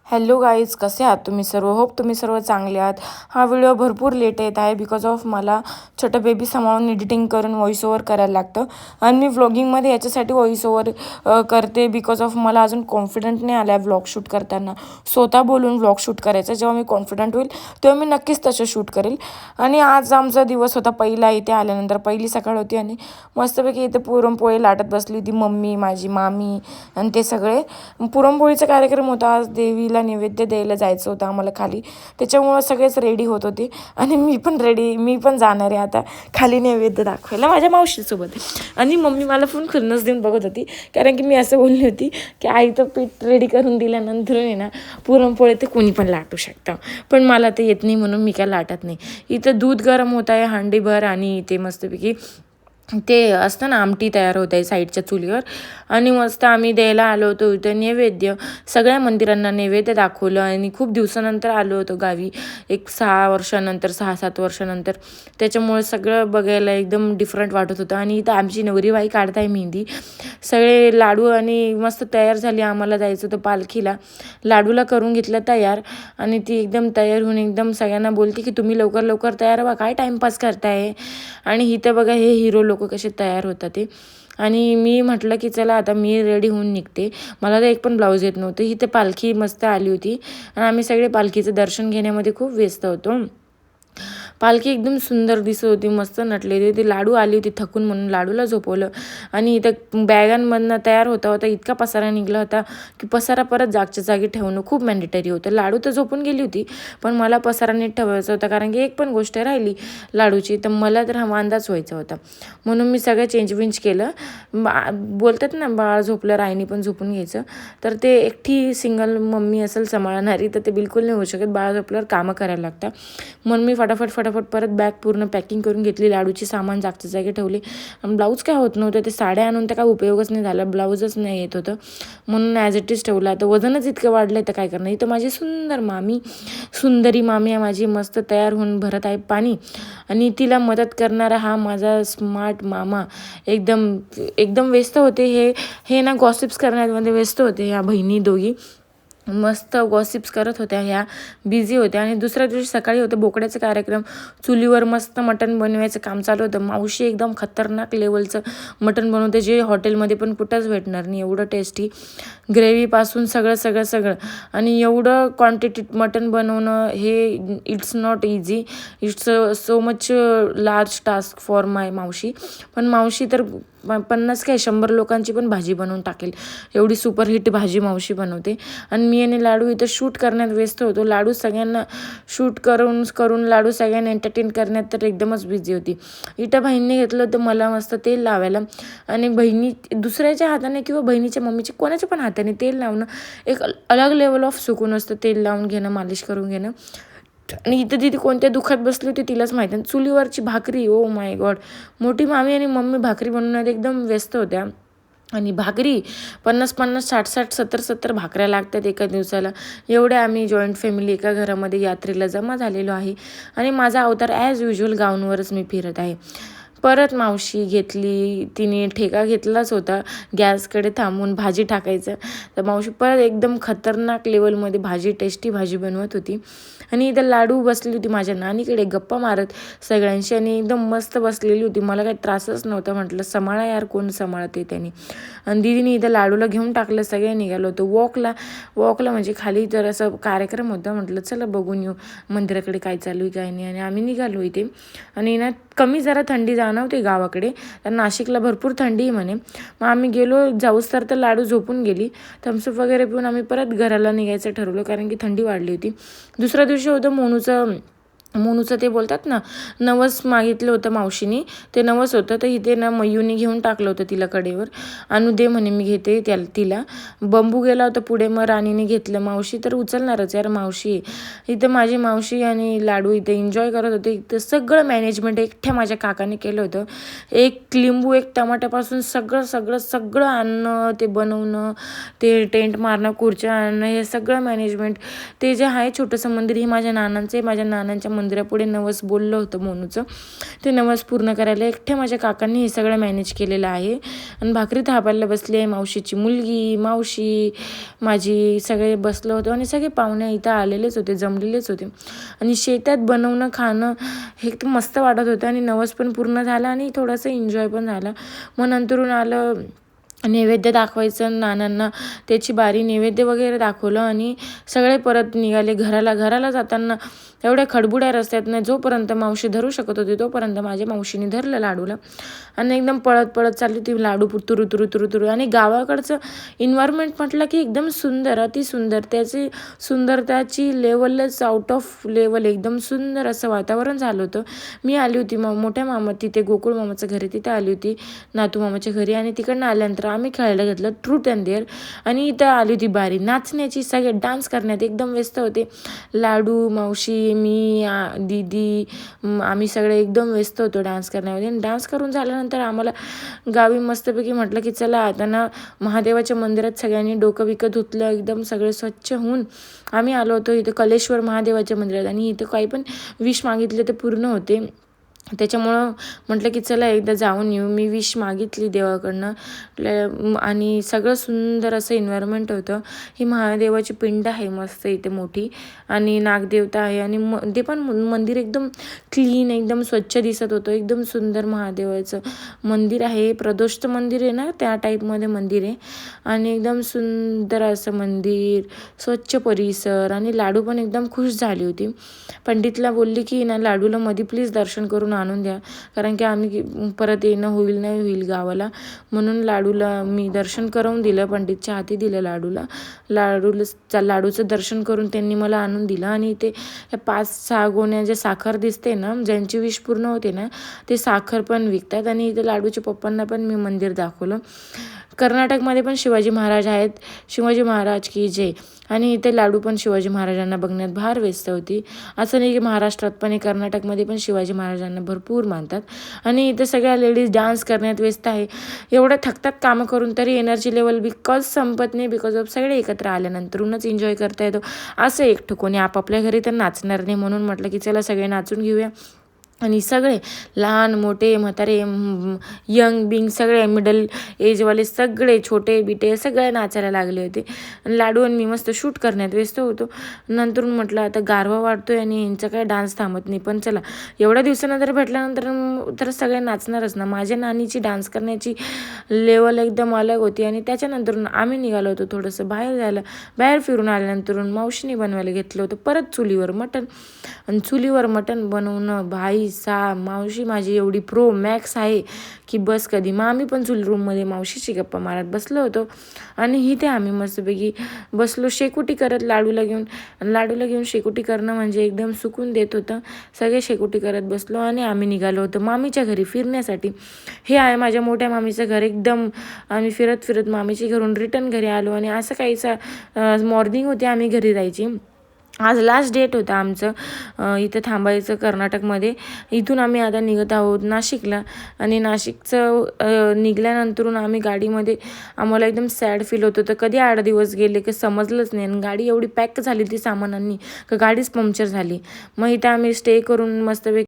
Hello guys, कसे आहात तुम्ही सर्व? होप तुम्ही सर्व चांगले आहात. हा व्हिडिओ भरपूर लेट येत आहे बिकॉज ऑफ मला छोटं बेबी सांभाळून एडिटिंग करून व्हॉइस ओव्हर करायला लागतं. आणि मी व्लॉगिंगमध्ये याच्यासाठी व्हॉइस ओव्हर करते बिकॉज ऑफ मला अजून कॉन्फिडंट नाही आला आहे व्लॉग शूट करताना. स्वतः बोलून व्लॉग शूट करायचं. जेव्हा मी कॉन्फिडंट होईल तेव्हा मी नक्कीच तसं शूट करेल. आणि आज आमचा दिवस होता पहिला. इथे आल्यानंतर पहिली सकाळ होती आणि मस्तपैकी इथे पुरणपोळी लाटत बसली होती मम्मी, माझी मामी आणि ते सगळे. पुरणपोळीचा कार्यक्रम होता. आज देवीला नैवेद्य द्यायला जायचं होतं आम्हाला खाली, त्याच्यामुळं सगळेच रेडी होत होते आणि मी पण जाणार आहे आता खाली नैवेद्य दाखवायला माझ्या मावशीसोबत. आणि मम्मी मला फोन करूनच देऊन बघत होती, कारण की मी असं बोलली होती की आई तर पीठ रेडी करून दिल्यानंतर आहे ना पुरणपोळी ते कोणी पण लाटू शकतं, पण मला ते येत नाही म्हणून मी काय लाटत नाही. इथं दूध गरम होत आहे हांडीभर आणि ते मस्तपैकी ते असतं ना आमटी तयार होत आहे साईडच्या चुलीवर. आणि मस्त आम्ही द्यायला आलो होतो इथं नैवेद्य. सगळ्या मंदिरांना नैवेद्य दाखवलं आणि खूप दिवसानंतर आलो होतो गावी, एक 6-7 वर्षानंतर. त्याच्यामुळे सगळं बघायला एकदम डिफरंट वाटत होतं. आणि इथं आमची नवरीबाई काढताय मेहंदी. सगळे लाडू आणि मस्त तयार झाली. आम्हाला जायचं होतं पालखीला. लाडूला करून घेतलं तयार आणि ती एकदम तयार होऊन एकदम सगळ्यांना बोलते की तुम्ही लवकर लवकर तयार व्हा, काय टाईमपास करताय. आणि इथं बघा हे हिरो लोक कसे तयार होतात ते. आणि मी म्हटलं की चला आता मी रेडी होऊन निघते. मला तर एक पण ब्लाऊज येत नव्हतं. इथे पालखी मस्त आली होती आणि आम्ही सगळे पालखीचं दर्शन घेण्यामध्ये खूप व्यस्त होतो. पालखी एकदम सुंदर दिसत होती, मस्त नटलेली होती. लाडू आली होती थकून म्हणून लाडूला झोपवलं. आणि इथं बॅगांमधनं तयार होता इतका पसारा निघला होता की पसारा परत जागच्या जागी ठेवणं खूप मॅन्डेटरी होतं. लाडू तर झोपून गेली होती, पण मला पसारा नीट ठेवायचा होता, कारण की एक पण गोष्ट राहिली लाडूची तर मला तर हा अंदाज व्हायचा होता. म्हणून मी सगळं चेंज केलं. बोलतात ना बाळ झोपलं आईने पण झोपून घ्यायचं, तर ते एकटी सिंगल मम्मी असेल सांभाळणारी तर ते बिलकुल नाही होऊ शकत. बाळ झोपल्यावर कामं करायला लागतात. म्हणून मी फटाफट परत बॅग पूर्ण पॅकिंग करून घेतली. लाडूची सामान जागच्या जागी ठेवले. आणि ब्लाऊज काय होत नव्हतं, ते साड्या आणून तर काय उपयोगच नाही झाला, ब्लाऊजच नाही येत होतं म्हणून ॲज इट इज ठेवला. तर वजनच इतकं वाढलं तर काय करणार. इथं माझी सुंदरी मामी आहे माझी, मस्त तयार होऊन भरत आहे पाणी. आणि तिला मदत करणारा हा माझा स्मार्ट मामा एकदम व्यस्त होते. हे ना गॉसिप्स करण्यामध्ये व्यस्त होते. ह्या बहिणी दोघी मस्त गॉसिप्स करत होत्या, ह्या बिझी होत्या. आणि दुसऱ्या दिवशी सकाळी होतं बोकड्याचं कार्यक्रम. चुलीवर मस्त मटण बनवायचं काम चालू होतं. मावशी एकदम खतरनाक लेवलचं मटण बनवते, जे हॉटेलमध्ये पण कुठंच भेटणार नाही, एवढं टेस्टी. ग्रेव्हीपासून सगळं. आणि एवढं क्वांटिटी मटण बनवणं हे it's not easy. It's so much large task for my मावशी. पण मावशी तर 100 लोकांची पण भाजी बनवून टाकेल, एवढी सुपरहिट भाजी मावशी बनवते. आणि मी आणि लाडू इथं शूट करण्यात व्यस्त होतो. लाडू सगळ्यांना शूट करून लाडू सगळ्यांना एंटरटेन करण्यात तर एकदमच बिझी होती. इथं बहिणीने घेतलं होतं मला मस्त तेल लावायला. आणि बहिणी दुसऱ्याच्या हाताने किंवा बहिणीच्या मम्मीच्या कोणाच्या पण हाताने तेल लावणं एक अलग लेवल ऑफ सुकून असतं. तेल लावून घेणं, मालिश करून घेणं. आणि इथं तिथे कोणत्या दुःखात बसली होती तिलाच माहिती. आणि चुलीवरची भाकरी, ओ माय गॉड. मोठी मामी आणि मम्मी भाकरी बनवण्यात एकदम व्यस्त होत्या. आणि भाकरी 50-50, 60-60, 70-70 भाकऱ्या लागतात एका दिवसाला. एवढे आम्ही जॉईंट फॅमिली एका घरामध्ये यात्रेला जमा झालेलो आहे. आणि माझा अवतार ॲज युज्युअल गाऊनवरच मी फिरत आहे. परत मावशी घेतली, तिने ठेका घेतलाच होता गॅसकडे थांबून भाजी टाकायचं. तर मावशी परत एकदम खतरनाक लेवलमध्ये टेस्टी भाजी बनवत होती. आणि इथं लाडू बसली होती माझ्या नानीकडे गप्पा मारत सगळ्यांशी, आणि एकदम मस्त बसलेली होती. मला काही त्रासच नव्हता. म्हटलं सांभाळा यार, कोण सांभाळते त्यांनी. आणि दीदीने इथं लाडूला घेऊन टाकलं. सगळे निघालो होतो वॉकला म्हणजे खाली तर असं कार्यक्रम होता. म्हटलं चला बघून येऊ मंदिराकडे काय चालू आहे काय नाही. आणि आम्ही निघालो इथे. आणि ना कमी जरा थंडी जाणवते गावाकडे, तर नाशिकला भरपूर थंडी आहे म्हणे. मग आम्ही गेलो, जाऊस तर लाडू झोपून गेली. थम्सअप वगैरे पिऊन आम्ही परत घराला निघायचं ठरवलं, कारण की थंडी वाढली होती. दुसऱ्या दिवशी होतं मोनूचं ते बोलतात ना नवस मागितलं होतं मावशीनी, ते नवस होतं. तर इथे ना मयूनी घेऊन टाकलं होतं तिला कडेवर. आणू दे म्हणे, मी घेते तिला. बंबू गेला होता पुढे, मग राणीने घेतलं. मावशी तर उचलणारच यार, मावशी. इथं माझी मावशी आणि लाडू इथे एन्जॉय करत होते. इथं सगळं मॅनेजमेंट एकट्या माझ्या काकाने केलं होतं. एक लिंबू, एक टमाट्यापासून सगळं आणणं, ते बनवणं, ते टेंट मारणं, खुर्च्या आणणं, हे सगळं मॅनेजमेंट. ते जे आहे छोटंसं मंदिर हे माझ्या नानांचं आहे. माझ्या नानांच्या मंदिरापुढे नवस बोललं होतं मोनूचं, ते नवस पूर्ण करायला एकट्या माझ्या काकांनी हे सगळं मॅनेज केलेलं आहे. आणि भाकरी थापायला बसली आहे, मावशीची मुलगी, मावशी माझी, सगळे बसलो होतो आणि सगळे पाहुणे इथं आलेलेच होते, जमलेलेच होते. आणि शेतात बनवणं खाणं हे एकदम मस्त वाटत होतं आणि नवस पण पूर्ण झाला आणि थोडंसं एन्जॉय पण झाला. मग नंतरून आलं नैवेद्य दाखवायचं नानांना, त्याची बारी, नैवेद्य वगैरे दाखवलं आणि सगळे परत निघाले घराला जाताना एवढ्या खडबुड्या रस्त्यातनं जोपर्यंत मावशी धरू शकत होती तोपर्यंत माझ्या मावशीने धरलं लाडूला आणि एकदम पळत चालली ती लाडू तुरु तुरु तुरु तुरु. आणि गावाकडचं इन्व्हायरमेंट म्हटलं की एकदम सुंदर, अतिसुंदर, त्याची सुंदरताची लेवलच आउट ऑफ लेवल, एकदम सुंदर असं वातावरण झालं होतं. मी आली होती मोठ्या मामा तिथे, गोकुळ मामाचं घरी, तिथे आली होती नातू मामाच्या घरी. आणि तिकडनं आल्यानंतर आम्ही खेळायला घेतलं ट्रूथ अँड डेअर आणि इथं आली होती बारी नाचण्याची. सगळे डान्स करण्यात एकदम व्यस्त होते, लाडू, मावशी, मी, दीदी, आम्ही सगळे एकदम व्यस्त होतो डान्स करण्यामध्ये. आणि डान्स करून झाल्यानंतर आम्हाला गावी मस्तपैकी म्हटलं की चला आता ना महादेवाच्या मंदिरात सगळ्यांनी डोकं विकत धुतलं, एकदम सगळे स्वच्छ होऊन आम्ही आलो होतो इथं कलेश्वर महादेवाच्या मंदिरात. आणि इथं काही पण विश मागितले ते पूर्ण होते, त्याच्यामुळं म्हटलं की चला एकदा जाऊन येऊ. मी विश मागितली देवाकडनं आणि सगळं सुंदर असं एन्व्हायरमेंट होतं. ही महादेवाची पिंड आहे मस्त इथे मोठी आणि नागदेवता आहे आणि ते पण मंदिर एकदम क्लीन, एकदम स्वच्छ दिसत होतं, एकदम सुंदर महादेवाचं मंदिर आहे. प्रदोषचं मंदिर आहे ना त्या टाईपमध्ये मंदिर आहे आणि एकदम सुंदर असं मंदिर, स्वच्छ परिसर. आणि लाडू पण एकदम खुश झाली होती. पंडितला बोलली की ना लाडूला मध्ये प्लीज दर्शन करून आणून द्या, कारण की आम्ही परत येणं होईल नाही होईल गावाला, म्हणून लाडूला मी दर्शन करून दिलं, पंडितच्या हाती दिलं लाडूचं दर्शन करून त्यांनी मला आणून दिलं. आणि ते 5-6 गोण्या जे साखर दिसते ना, ज्यांची विश पूर्ण होते ना ते साखर पण विकतात. आणि इथे लाडूच्या पप्पांना पण मी मंदिर दाखवलं. कर्नाटकमध्ये पण शिवाजी महाराज आहेत, शिवाजी महाराज की जय. आणि इथे लाडू पण शिवाजी महाराजांना बघण्यात फार व्यस्त होती. असं नाही की महाराष्ट्रात पण आहे, कर्नाटकमध्ये पण शिवाजी महाराजांना भरपूर मानतात. आणि इथे सगळ्या लेडीज डान्स करण्यात व्यस्त आहे. एवढं थकतात कामं करून तरी एनर्जी लेवल बिकॉज संपत नाही, बिकॉज ऑफ सगळे एकत्र आल्यानंतरूनच एन्जॉय करता येतो. असं एकटं कोणी आपापल्या घरी तर नाचणार नाही, म्हणून म्हटलं की चला सगळे नाचून घेऊया. आणि सगळे लहान मोठे म्हातारे यंग बिंग सगळे मिडल एजवाले सगळे छोटे बिटे सगळे नाचायला लागले होते. आणि लाडू आणि मी मस्त शूट करण्यात व्यस्त होतो. नंतर म्हटलं आता गारवा वाढतोय आणि यांचा काय डान्स थांबत नाही, पण चला एवढ्या दिवसानंतर भेटल्यानंतर तर सगळे नाचणारच ना. माझ्या नानीची डान्स करण्याची लेवल एकदम अलग होती. आणि त्याच्यानंतर आम्ही निघालो होतो थोडंसं बाहेर फिरून आल्यानंतर मावशीने बनवायला घेतलं होतं परत चुलीवर मटण. आणि चुलीवर मटण बनवणं भाई मावशी माझी एवढी प्रो मॅक्स आहे की बस कधी. मग आम्ही पण चूल रूममध्ये मावशीची गप्पा मारत बसलो होतो आणि इथे आम्ही मस्तपैकी बसलो शेकोटी करत लाडूला घेऊन शेकोटी करणं म्हणजे एकदम सुकून देत होतं. सगळे शेकोटी करत बसलो आणि आम्ही निघालो होतो मामीच्या घरी फिरण्यासाठी. हे आहे माझ्या मोठ्या मामीचं घर. एकदम आम्ही फिरत मामीच्या घरून रिटर्न घरी आलो. आणि असं काहीचं मॉर्निंग होती, आम्ही घरी जायची. आज लास्ट डेट होता आमचं इथं थांबायचं कर्नाटकमध्ये. इथून आम्ही आता निघत आहोत नाशिकला. आणि नाशिकचं निघाल्यानंतरून आम्ही गाडीमध्ये आम्हाला एकदम सॅड फील होत होतं. कधी 8 दिवस गेले की समजलंच नाही. आणि गाडी एवढी पॅक झाली ती सामानांनी का गाडीच पंक्चर झाली. मग इथं आम्ही स्टे करून मस्तपैकी